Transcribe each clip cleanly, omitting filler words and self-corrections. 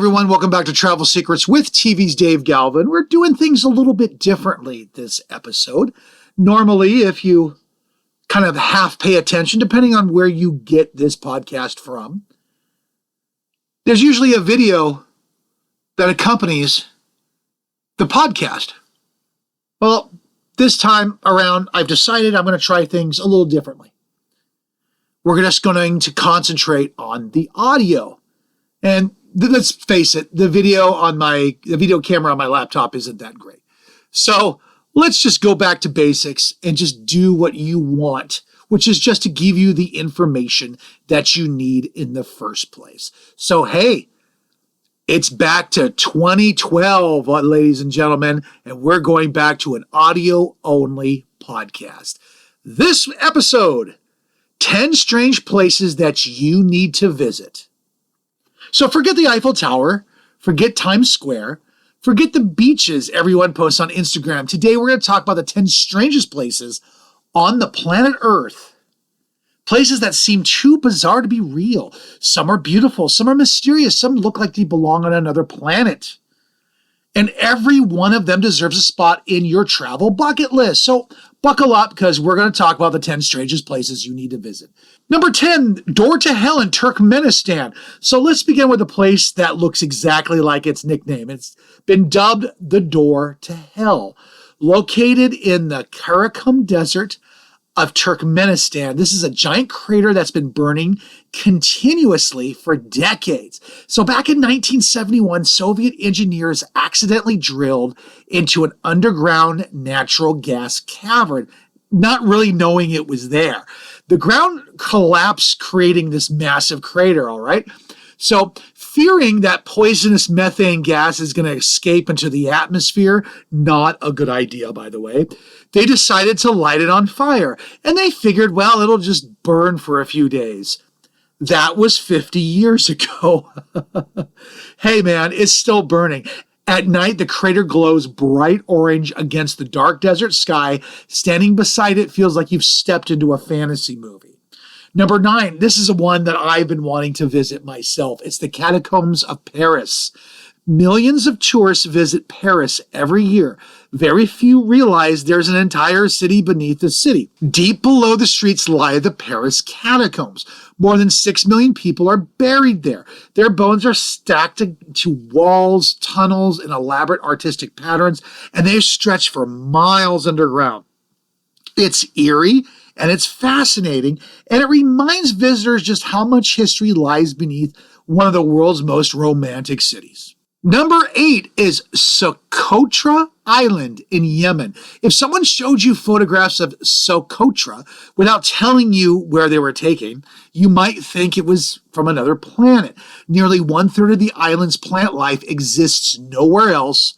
everyone. Welcome back to Travel Secrets with TV's Dave Galvan. We're doing things a little bit differently this episode. Normally, if you kind of half pay attention, depending on where you get this podcast from, there's usually a video that accompanies the podcast. Well, this time around, I've decided I'm going to try things a little differently. We're just going to concentrate on the audio. And let's face it, the video camera on my laptop isn't that great. So let's just go back to basics and just do what you want, which is just to give you the information that you need in the first place. So, hey, it's back to 2012, ladies and gentlemen, and we're going back to an audio-only podcast. This episode, 10 strange places that you need to visit. So forget the Eiffel Tower, forget Times Square, forget the beaches everyone posts on Instagram. Today we're going to talk about the 10 strangest places on the planet Earth. Places that seem too bizarre to be real. Some are beautiful, some are mysterious, some look like they belong on another planet. And every one of them deserves a spot in your travel bucket list. So buckle up because we're going to talk about the 10 strangest places you need to visit. Number 10, Door to Hell in Turkmenistan. So let's begin with a place that looks exactly like its nickname. It's been dubbed the Door to Hell. Located in the Karakum Desert of Turkmenistan. This is a giant crater that's been burning continuously for decades. So back in 1971, Soviet engineers accidentally drilled into an underground natural gas cavern, not really knowing it was there. The ground collapsed, creating this massive crater, all right? So fearing that poisonous methane gas is going to escape into the atmosphere, not a good idea, by the way, they decided to light it on fire. And they figured, well, it'll just burn for a few days. That was 50 years ago. Hey, man, it's still burning. At night, the crater glows bright orange against the dark desert sky. Standing beside it feels like you've stepped into a fantasy movie. Number 9, this is one that I've been wanting to visit myself. It's the Catacombs of Paris. Millions of tourists visit Paris every year. Very few realize there's an entire city beneath the city. Deep below the streets lie the Paris catacombs. More than 6 million people are buried there. Their bones are stacked to walls, tunnels, and elaborate artistic patterns, and they stretch for miles underground. It's eerie and it's fascinating, and it reminds visitors just how much history lies beneath one of the world's most romantic cities. Number 8 is Socotra Island in Yemen. If someone showed you photographs of Socotra without telling you where they were taken, you might think it was from another planet. Nearly 1/3 of the island's plant life exists nowhere else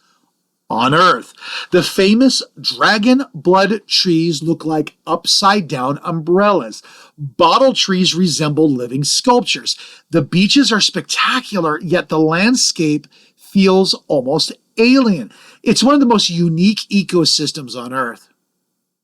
on Earth. The famous dragon blood trees look like upside-down umbrellas. Bottle trees resemble living sculptures. The beaches are spectacular, yet the landscape feels almost alien. It's one of the most unique ecosystems on Earth.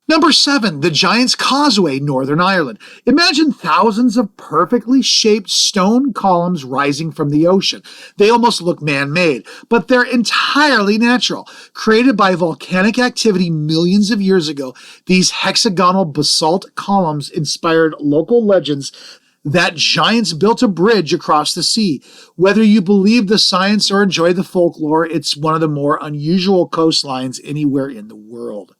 Number 7, the Giant's Causeway, Northern Ireland. Imagine thousands of perfectly shaped stone columns rising from the ocean. They almost look man-made, but they're entirely natural. Created by volcanic activity millions of years ago, these hexagonal basalt columns inspired local legends that giants built a bridge across the sea. Whether you believe the science or enjoy the folklore, it's one of the more unusual coastlines anywhere in the world.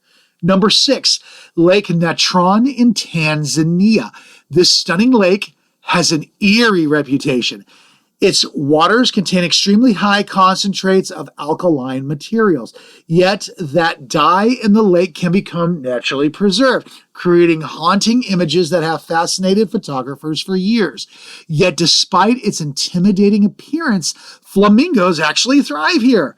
Number 6, Lake Natron in Tanzania. This stunning lake has an eerie reputation. Its waters contain extremely high concentrates of alkaline materials, yet that dye in the lake can become naturally preserved, creating haunting images that have fascinated photographers for years. Yet despite its intimidating appearance, flamingos actually thrive here.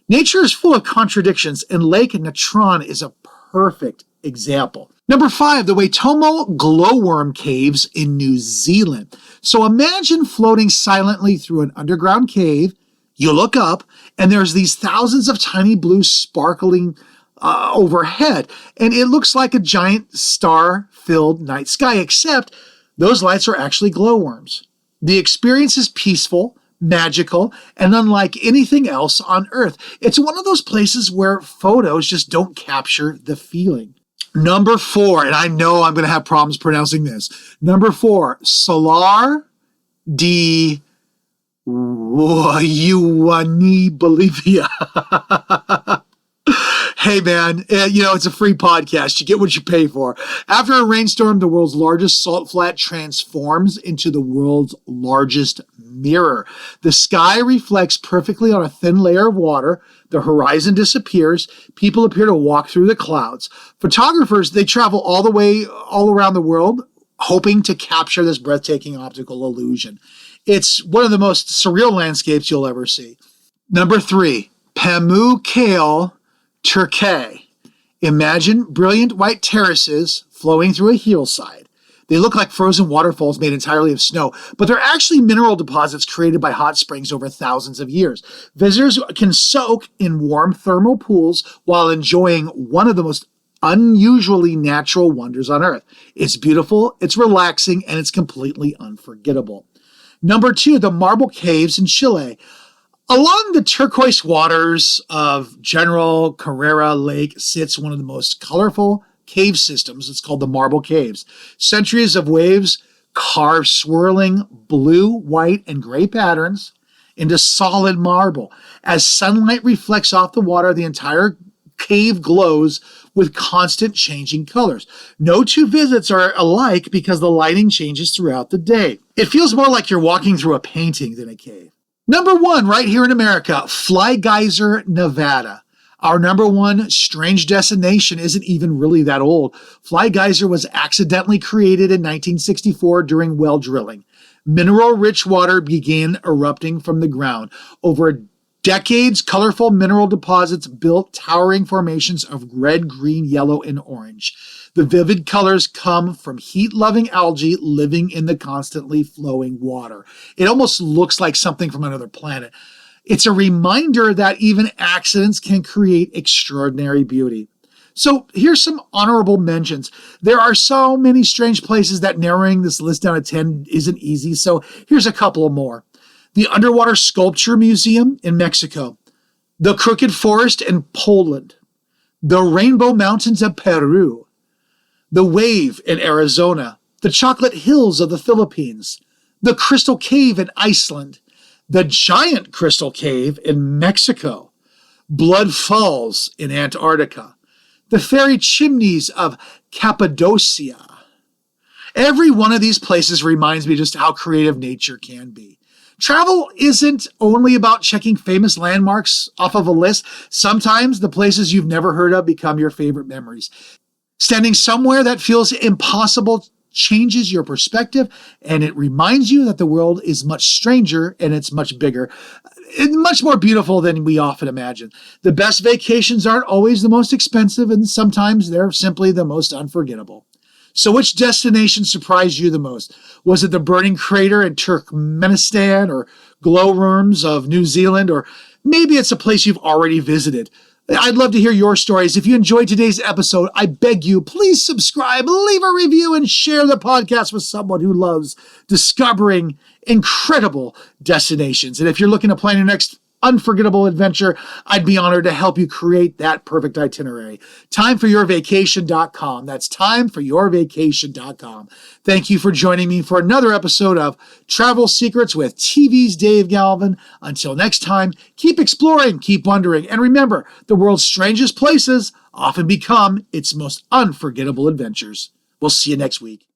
Nature is full of contradictions, and Lake Natron is a perfect example. Number 5, the Waitomo glowworm caves in New Zealand. So imagine floating silently through an underground cave. You look up, and there's these thousands of tiny blue sparkling overhead, and it looks like a giant star-filled night sky, except those lights are actually glowworms. The experience is peaceful, magical, and unlike anything else on Earth. It's one of those places where photos just don't capture the feeling. Number 4, and I know I'm going to have problems pronouncing this. Number 4, Salar de Uyuni, Bolivia. Hey man, it's a free podcast. You get what you pay for. After a rainstorm, the world's largest salt flat transforms into the world's largest mirror. The sky reflects perfectly on a thin layer of water. The horizon disappears. People appear to walk through the clouds. Photographers, they travel all around the world, hoping to capture this breathtaking optical illusion. It's one of the most surreal landscapes you'll ever see. Number 3, Pamukkale, Turkey. Imagine brilliant white terraces flowing through a hillside. They look like frozen waterfalls made entirely of snow, but they're actually mineral deposits created by hot springs over thousands of years. Visitors can soak in warm thermal pools while enjoying one of the most unusually natural wonders on Earth. It's beautiful, it's relaxing, and it's completely unforgettable. Number 2, the Marble Caves in Chile. Along the turquoise waters of General Carrera Lake sits one of the most colorful cave systems. It's called the Marble Caves. Centuries of waves carve swirling blue, white, and gray patterns into solid marble. As sunlight reflects off the water, the entire cave glows with constant changing colors. No two visits are alike because the lighting changes throughout the day. It feels more like you're walking through a painting than a cave. Number 1, right here in America, Fly Geyser, Nevada. Our number 1 strange destination isn't even really that old. Fly Geyser was accidentally created in 1964 during well drilling. Mineral-rich water began erupting from the ground. Over decades, colorful mineral deposits built towering formations of red, green, yellow, and orange. The vivid colors come from heat-loving algae living in the constantly flowing water. It almost looks like something from another planet. It's a reminder that even accidents can create extraordinary beauty. So here's some honorable mentions. There are so many strange places that narrowing this list down to 10 isn't easy, so here's a couple more. The Underwater Sculpture Museum in Mexico, the Crooked Forest in Poland, the Rainbow Mountains of Peru, the Wave in Arizona, the Chocolate Hills of the Philippines, the Crystal Cave in Iceland, the Giant Crystal Cave in Mexico, Blood Falls in Antarctica, the Fairy Chimneys of Cappadocia. Every one of these places reminds me just how creative nature can be. Travel isn't only about checking famous landmarks off of a list. Sometimes the places you've never heard of become your favorite memories. Standing somewhere that feels impossible changes your perspective, and it reminds you that the world is much stranger and it's much bigger and much more beautiful than we often imagine. The best vacations aren't always the most expensive, and sometimes they're simply the most unforgettable. So which destination surprised you the most? Was it the burning crater in Turkmenistan or glowworms of New Zealand? Or maybe it's a place you've already visited. I'd love to hear your stories. If you enjoyed today's episode, I beg you, please subscribe, leave a review, and share the podcast with someone who loves discovering incredible destinations. And if you're looking to plan your next unforgettable adventure, I'd be honored to help you create that perfect itinerary. Timeforyourvacation.com. That's timeforyourvacation.com. Thank you for joining me for another episode of Travel Secrets with TV's Dave Galvan. Until next time, keep exploring, keep wondering, and remember, the world's strangest places often become its most unforgettable adventures. We'll see you next week.